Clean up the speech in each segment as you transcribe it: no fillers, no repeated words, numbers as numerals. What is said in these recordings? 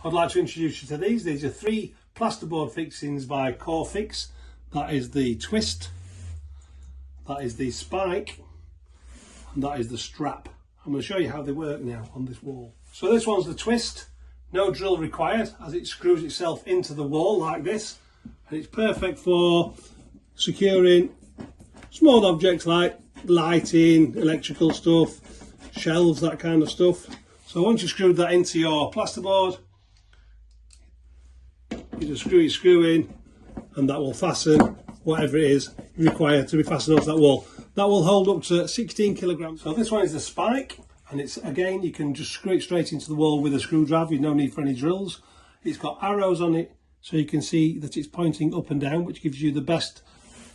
I'd like to introduce you to these. These are 3 plasterboard fixings by Corefix. That is the Twist, that is the Spike, and that is the Strap. I'm going to show you how they work now on this wall. So this one's the Twist, no drill required, as it screws itself into the wall like this, and it's perfect for securing small objects like lighting, electrical stuff, shelves, that kind of stuff. So once you've screwed that into your plasterboard, you just screw your screw in, and that will fasten whatever it is required to be fastened onto that wall. That will hold up to 16 kilograms. So this one is the Spike, and it's, again, you can just screw it straight into the wall with a screwdriver. No need for any drills. It's got arrows on it, so you can see that it's pointing up and down, which gives you the best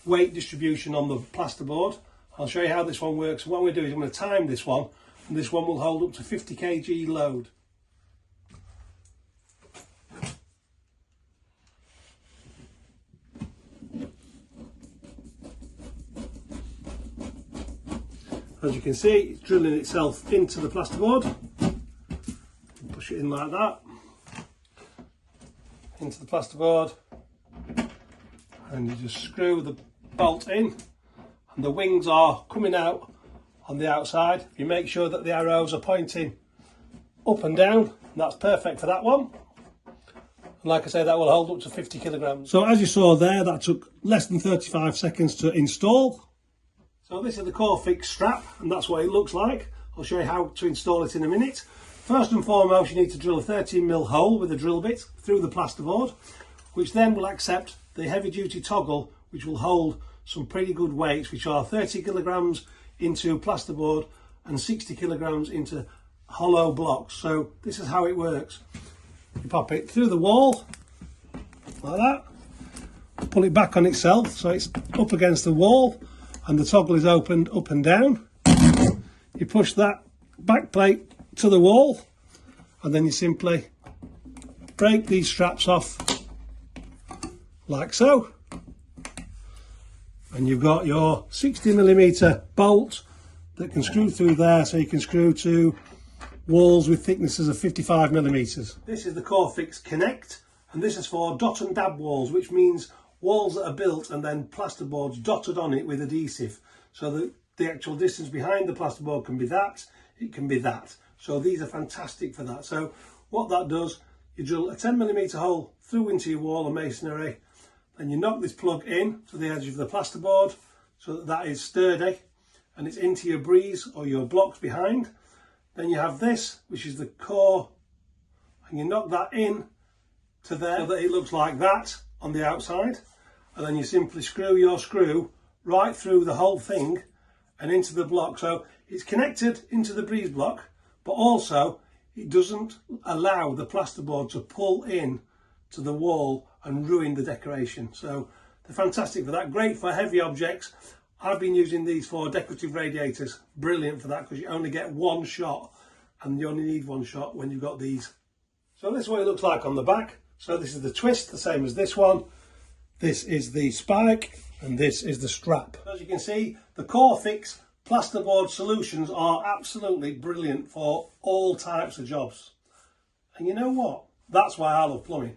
weight distribution on the plasterboard. I'll show you how this one works. What I'm going to do is I'm going to time this one, and this one will hold up to 50 kg load. As you can see, it's drilling itself into the plasterboard. Push it in like that, into the plasterboard, and you just screw the bolt in, and the wings are coming out on the outside. You make sure that the arrows are pointing up and down, and that's perfect for that one. And like I say, that will hold up to 50 kilograms. So as you saw there, that took less than 35 seconds to install. So this is the Corefix Strap, and that's what it looks like. I'll show you how to install it in a minute. First and foremost, you need to drill a 13mm hole with a drill bit through the plasterboard, which then will accept the heavy duty toggle, which will hold some pretty good weights, which are 30 kilograms into plasterboard and 60 kilograms into hollow blocks. So this is how it works. You pop it through the wall like that, pull it back on itself so it's up against the wall, and the toggle is opened up and down. You push that back plate to the wall, and then you simply break these straps off like so, and you've got your 60mm bolt that can screw through there, so you can screw to walls with thicknesses of 55mm. This is the Corefix Connect, and this is for dot and dab walls, which means walls that are built and then plasterboards dotted on it with adhesive, so that the actual distance behind the plasterboard can be that, it can be that. So these are fantastic for that. So what that does, you drill a 10mm hole through into your wall of masonry, and you knock this plug in to the edge of the plasterboard so that that is sturdy and it's into your breeze or your blocks behind. Then you have this, which is the core, and you knock that in to there so that it looks like that on the outside. And then you simply screw your screw right through the whole thing and into the block. So it's connected into the breeze block, but also it doesn't allow the plasterboard to pull in to the wall and ruin the decoration. So they're fantastic for that. Great for heavy objects. I've been using these for decorative radiators. Brilliant for that, because you only get one shot, and you only need one shot when you've got these. So this is what it looks like on the back. So this is the Twist, the same as this one. This is the Spike, and this is the Strap. As you can see, the Corefix plasterboard solutions are absolutely brilliant for all types of jobs. And you know what? That's why I love plumbing.